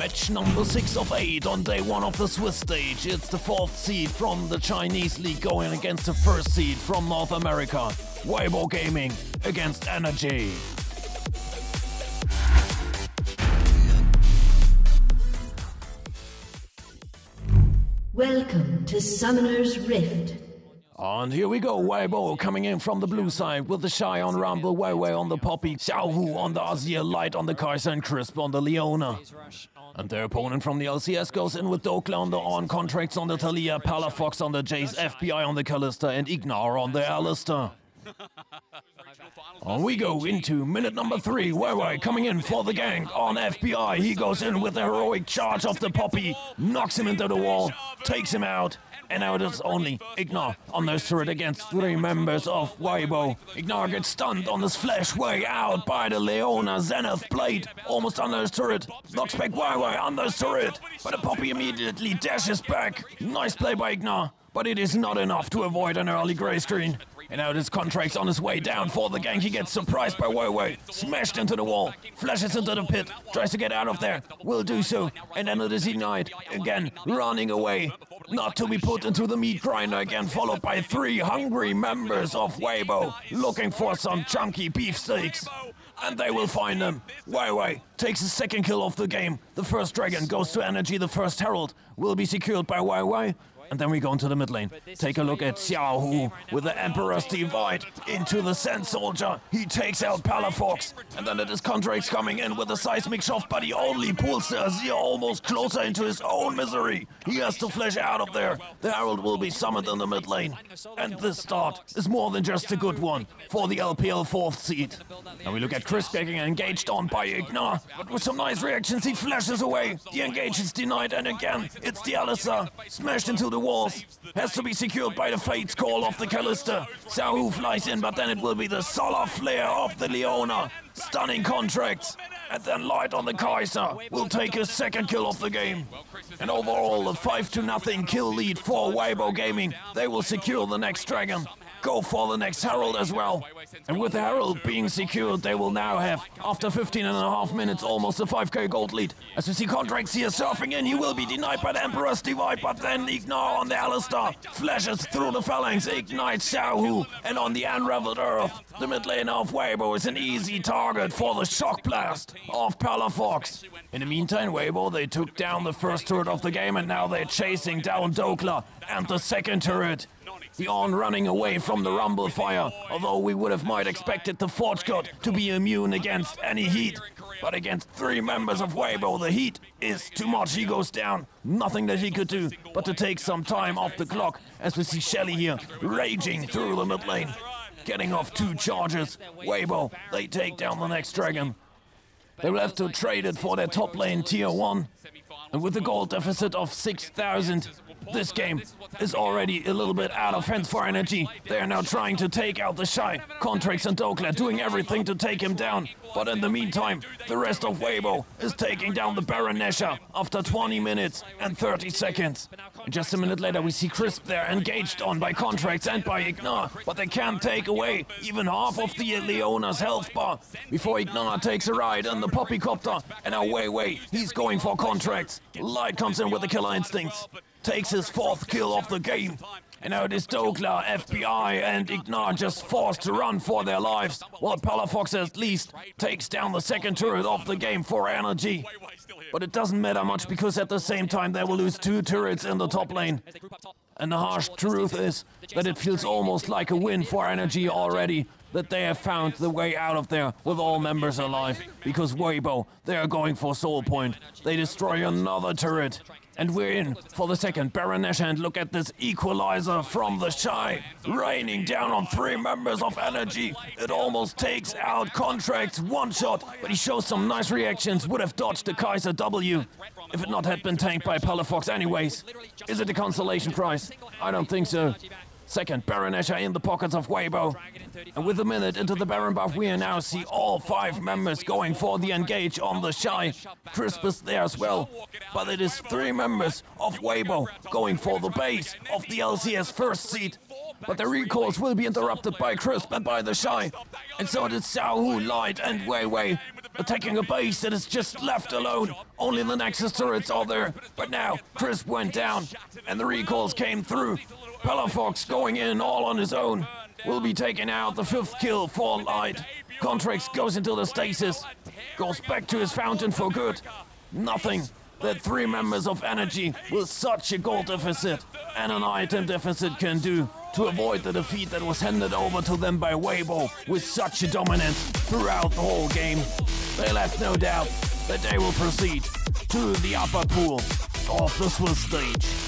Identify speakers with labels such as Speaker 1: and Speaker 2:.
Speaker 1: Match number 6 of 8 on day 1 of the Swiss stage. It's the 4th seed from the Chinese league going against the 1st seed from North America. WeiboGaming against NRG.
Speaker 2: Welcome to Summoner's Rift.
Speaker 1: And here we go, Weibo coming in from the blue side with the Shy on Rumble, Weiwei on the Poppy, Xiaohu on the Azir, Light on the Kaiser and Crisp on the Leona. And their opponent from the LCS goes in with Dokla on the On, Contracts on the Talia, Palafox on the Jace, FBI on the Kalista and Ignar on the Alistair. On we go into minute number 3, Weiwei coming in for the gank on FBI. He goes in with the heroic charge of the Poppy, knocks him into the wall, takes him out. And now it is only Ignar on this turret against 3 members of Weibo. Ignar gets stunned on his flash way out by the Leona. Zenith Blade almost under his turret. Knocks back Weiwei under his turret. But the Poppy immediately dashes back. Nice play by Ignar. But it is not enough to avoid an early grey screen. And now this Contract's on his way down for the gank. He gets surprised by Weiwei. Smashed into the wall. Flashes into the pit. Tries to get out of there. Will do so. And then it is Ignite. Again, running away. Not to be put into the meat grinder again. Followed by 3 hungry members of Weibo. Looking for some chunky beefsteaks. And they will find him. Weiwei takes his 2nd kill of the game. The first dragon goes to NRG. The first herald will be secured by Weiwei. And then we go into the mid lane. Take a look at Xiaohu with the Emperor's Divide into the Sand Soldier. He takes out Palafox. And then it is Contracts coming in with a seismic shove, but he only pulls the Azir almost closer into his own misery. He has to flash out of there. The Herald will be summoned in the mid lane. And this start is more than just a good one for the LPL 4th seed. Now we look at Chris getting engaged on by Ignar. But with some nice reactions, he flashes away. The engage is denied, and again, it's the Alistair. Smashed into the walls. Has to be secured by the Fate's Call of the Kalista. Xiaohu flies in, but then it will be the Solar Flare of the Leona. Stunning Contracts. And then Light on the Kaiser will take his 2nd kill of the game. And overall, a 5-0 kill lead for WeiboGaming. They will secure the next dragon. Go for the next Herald as well. And with the Herald being secured, they will now have, after 15.5 minutes, almost a 5k gold lead. As we see Contracts here surfing in, he will be denied by the Emperor's Divide, but then Ignar on the Alistair flashes through the phalanx, ignites Xiaohu, and on the unraveled earth, the mid laner of Weibo is an easy target for the Shock Blast of Palafox. In the meantime, Weibo, they took down the first turret of the game, and now they're chasing down Dokla and the 2nd turret. The On running away from the Rumble fire, although we would have might expected the Forge God to be immune against any heat. But against 3 members of Weibo, the heat is too much. He goes down. Nothing that he could do but to take some time off the clock, as we see Shelly here raging through the mid lane. Getting off 2 charges. Weibo, they take down the next dragon. They will have to trade it for their top lane tier 1. And with a gold deficit of 6,000, this game is already a little bit out of hands for NRG. They are now trying to take out the Shy. Contracts and Dokla doing everything to take him down. But in the meantime, the rest of Weibo is taking down the Baron Nashor after 20 minutes and 30 seconds. And just a minute later, we see Crisp there engaged on by Contracts and by Ignar. But they can't take away even half of the Leona's health bar before Ignar takes a ride in the Poppycopter. And now Weiwei, he's going for Contracts. Light comes in with the killer instincts. Takes his 4th kill of the game. And now it is Dokla, FBI and Ignar just forced to run for their lives, while Palafox at least takes down the 2nd turret of the game for NRG. But it doesn't matter much, because at the same time they will lose 2 turrets in the top lane. And the harsh truth is that it feels almost like a win for NRG already, that they have found the way out of there with all members alive. Because Weibo, they are going for Soul Point. They destroy another turret. And we're in for the 2nd Baron Nashor, and look at this equalizer from the Shy. Raining down on 3 members of NRG. It almost takes out Contracts 1 shot, but he shows some nice reactions. Would have dodged the Kaiser W if it not had been tanked by Palafox anyways. Is it a consolation prize? I don't think so. 2nd Baron Nashor in the pockets of Weibo. And with a minute into the Baron buff, we now see all 5 members going for the engage on the Shy. Crisp is there as well. But it is 3 members of Weibo going for the base of the LCS 1st seed. But the recalls will be interrupted by Crisp and by the Shy. And so it is Xiaohu, Light and Weiwei attacking a base that is just left alone. Only the Nexus turrets are there. But now, Crisp went down, and the recalls came through. Palafox going in all on his own. Will be taking out the 5th kill for Light. Contracts goes into the stasis. Goes back to his fountain for good. Nothing that 3 members of NRG with such a gold deficit and an item deficit can do to avoid the defeat that was handed over to them by Weibo with such a dominance throughout the whole game. They left no doubt that they will proceed to the upper pool of the Swiss stage.